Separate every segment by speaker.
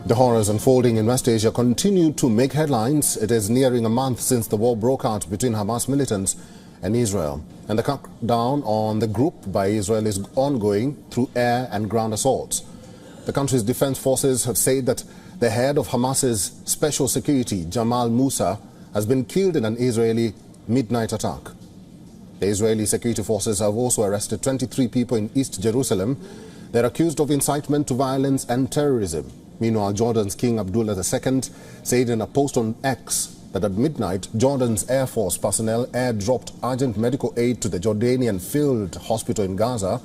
Speaker 1: The horrors unfolding in West Asia continue to make headlines. It is nearing a month since the war broke out between Hamas militants and Israel. And the crackdown on the group by Israel is ongoing through air and ground assaults. The country's defense forces have said that the head of Hamas's special security, Jamal Musa, has been killed in an Israeli midnight attack. The Israeli security forces have also arrested 23 people in East Jerusalem. They're accused of incitement to violence and terrorism. Meanwhile, Jordan's King Abdullah II said in a post on X that at midnight, Jordan's Air Force personnel airdropped urgent medical aid to the Jordanian field hospital in Gaza.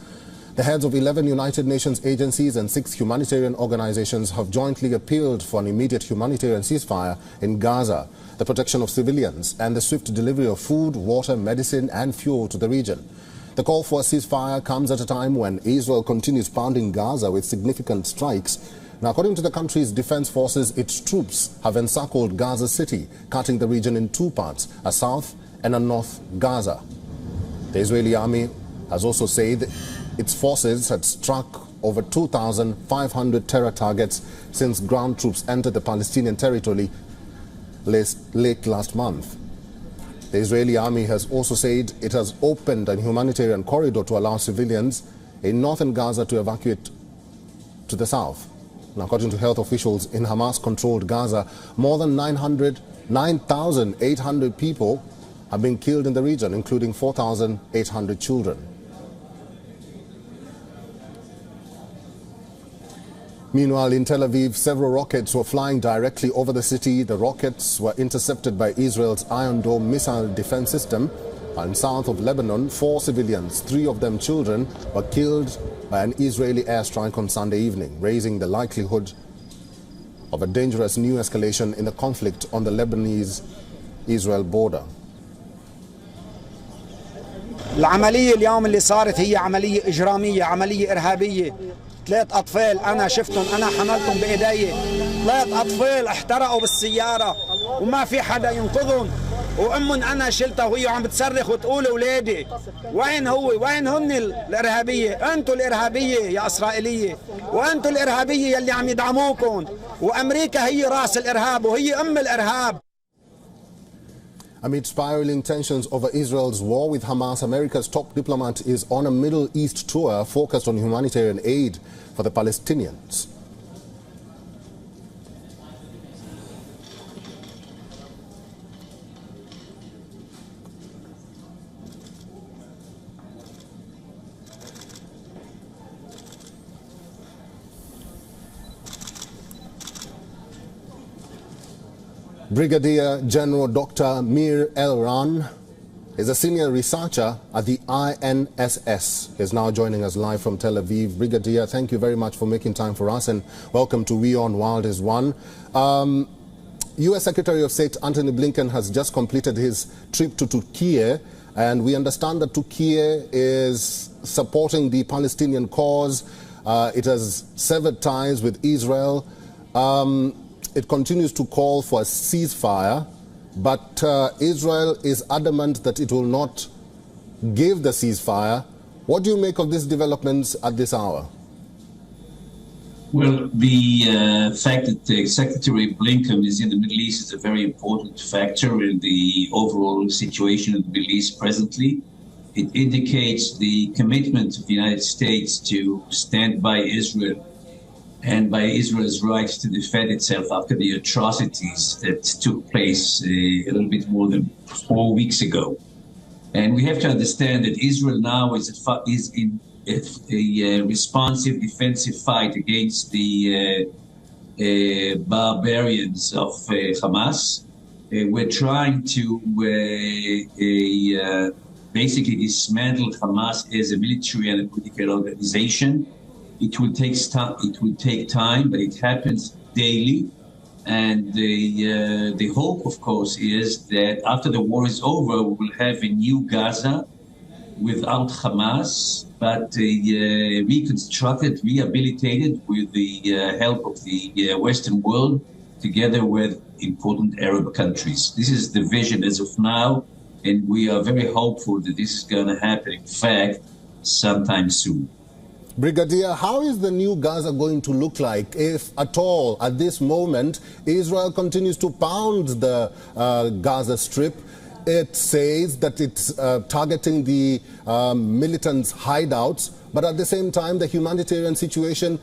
Speaker 1: The heads of 11 United Nations agencies and 6 humanitarian organizations have jointly appealed for an immediate humanitarian ceasefire in Gaza, the protection of civilians, and the swift delivery of food, water, medicine, and fuel to the region. The call for a ceasefire comes at a time when Israel continues pounding Gaza with significant strikes. Now, according to the country's defense forces, its troops have encircled Gaza City, cutting the region in two parts, a south and a north Gaza. The Israeli army has also said its forces had struck over 2,500 terror targets since ground troops entered the Palestinian territory late last month. The Israeli army has also said it has opened a humanitarian corridor to allow civilians in northern Gaza to evacuate to the south. Now, according to health officials in Hamas-controlled Gaza, more than 9,800 people have been killed in the region, including 4,800 children. Meanwhile, in Tel Aviv, several rockets were flying directly over the city. The rockets were intercepted by Israel's Iron Dome missile defense system. And south of Lebanon, 4 civilians, 3 of them children, were killed by an Israeli airstrike on Sunday evening, raising the likelihood of a dangerous new escalation in the conflict on the Lebanese-Israel border.
Speaker 2: العملية اليوم اللي صارت هي عملية إجرامية، عملية إرهابية. 3 أطفال أنا شفتهم، أنا حملتهم بإيدي. 3 أطفال احترقوا بالسيارة وما في حدا ينقذهم، وأمهم أنا شلتها وهي عم بتصرخ وتقول أولادي وين هو؟ وين هن الإرهابية؟ أنتوا الإرهابية يا إسرائيلية، وأنتوا الإرهابية يلي عم يدعموكم، وأمريكا هي رأس الإرهاب وهي أم الإرهاب.
Speaker 1: Amid spiraling tensions over Israel's war with Hamas, America's top diplomat is on a Middle East tour focused on humanitarian aid for the Palestinians. Brigadier General Dr. Mir Elran is a senior researcher at the INSS. He is now joining us live from Tel Aviv. Brigadier, thank you very much for making time for us, and welcome to We On Wild is One. U.S. Secretary of State Antony Blinken has just completed his trip to Turkey, and we understand that Turkey is supporting the Palestinian cause. It has severed ties with Israel. It continues to call for a ceasefire, but Israel is adamant that it will not give the ceasefire. What do you make of these developments at this hour?
Speaker 3: Well, the fact that Secretary Blinken is in the Middle East is a very important factor in the overall situation in the Middle East presently. It indicates the commitment of the United States to stand by Israel and by Israel's right to defend itself after the atrocities that took place a little bit more than 4 weeks ago. And we have to understand that Israel now is in a responsive defensive fight against the barbarians of Hamas. We're trying to basically dismantle Hamas as a military and a political organization. It will take time, but it happens daily. And the hope, of course, is that after the war is over, we will have a new Gaza without Hamas, but reconstructed, rehabilitated with the help of the Western world, together with important Arab countries. This is the vision as of now, and we are very hopeful that this is going to happen, in fact, sometime soon.
Speaker 1: Brigadier, how is the new Gaza going to look like, if at all, at this moment, Israel continues to pound the Gaza Strip? It says that it's targeting the militants' hideouts, but at the same time, the humanitarian situation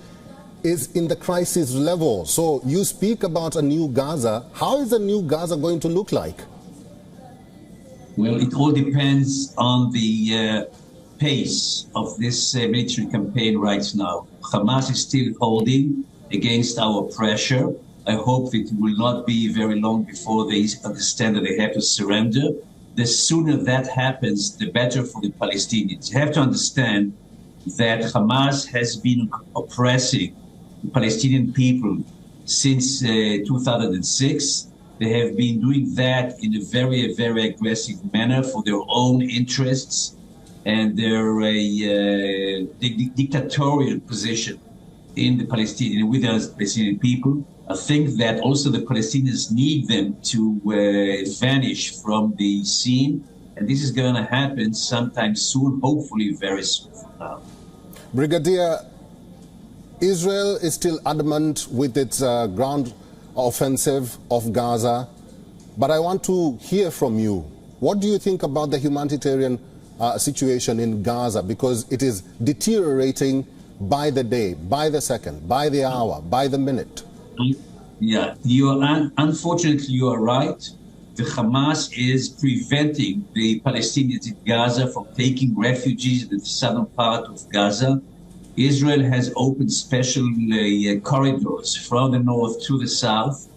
Speaker 1: is in the crisis level. So you speak about a new Gaza. How is the new Gaza going to look like?
Speaker 3: Well, it all depends on the pace of this military campaign right now. Hamas is still holding against our pressure. I hope that it will not be very long before they understand that they have to surrender. The sooner that happens, the better for the Palestinians. You have to understand that Hamas has been oppressing the Palestinian people since 2006. They have been doing that in a very, very aggressive manner for their own interests, and they're a dictatorial position in the Palestinian, with the Palestinian people. I think that also the Palestinians need them to vanish from the scene, and this is going to happen sometime soon, hopefully very soon from now.
Speaker 1: Brigadier, Israel is still adamant with its ground offensive of Gaza, but I want to hear from you. What do you think about the humanitarian situation in Gaza, because it is deteriorating by the day, by the second, by the hour, by the minute?
Speaker 3: Yeah, unfortunately, you are right. The Hamas is preventing the Palestinians in Gaza from taking refugees in the southern part of Gaza. Israel has opened special corridors from the north to the south,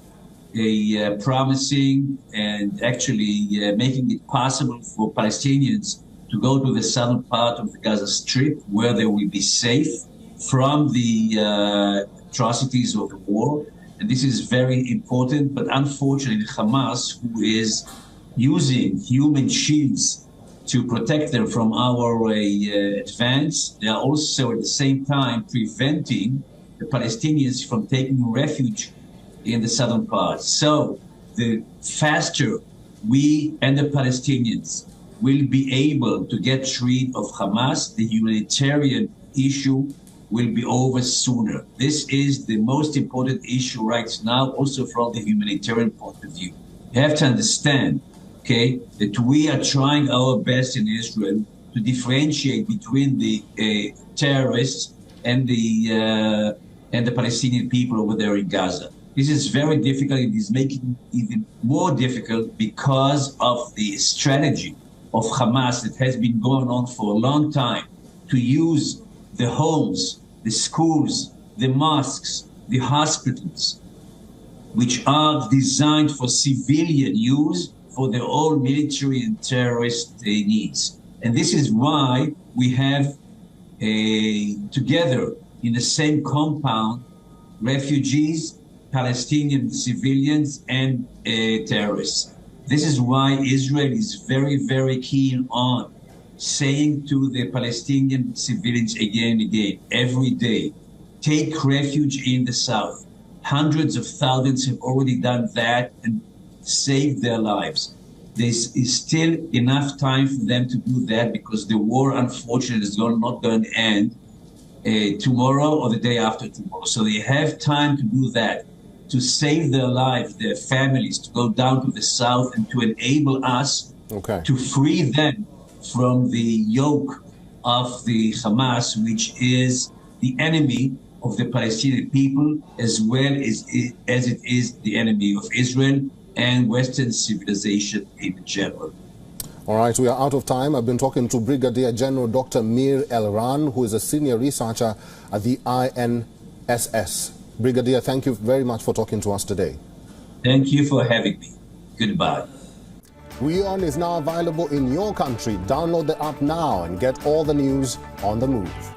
Speaker 3: promising and actually making it possible for Palestinians to go to the southern part of the Gaza Strip, where they will be safe from the atrocities of the war. And this is very important. But unfortunately, Hamas, who is using human shields to protect them from our advance, they are also at the same time preventing the Palestinians from taking refuge in the southern part. So the faster we and the Palestinians will be able to get rid of Hamas, the humanitarian issue will be over sooner. This is the most important issue right now, also from the humanitarian point of view. You have to understand, okay, that we are trying our best in Israel to differentiate between the terrorists and the Palestinian people over there in Gaza. This is very difficult. It is making it even more difficult because of the strategy of Hamas that has been going on for a long time to use the homes, the schools, the mosques, the hospitals, which are designed for civilian use for their own military and terrorist needs. And this is why we have together in the same compound refugees, Palestinian civilians, and terrorists. This is why Israel is very, very keen on saying to the Palestinian civilians again and again, every day, take refuge in the south. Hundreds of thousands have already done that and saved their lives. There is still enough time for them to do that, because the war, unfortunately, is not going to end tomorrow or the day after tomorrow. So they have time to do that, to save their lives, their families, to go down to the south and to enable us to free them from the yoke of the Hamas, which is the enemy of the Palestinian people, as well as it is the enemy of Israel and Western civilization in general.
Speaker 1: All right, we are out of time. I've been talking to Brigadier General Dr. Mir Elran, who is a senior researcher at the INSS. Brigadier, thank you very much for talking to us today.
Speaker 3: Thank you for having me. Goodbye.
Speaker 1: WION is now available in your country. Download the app now and get all the news on the move.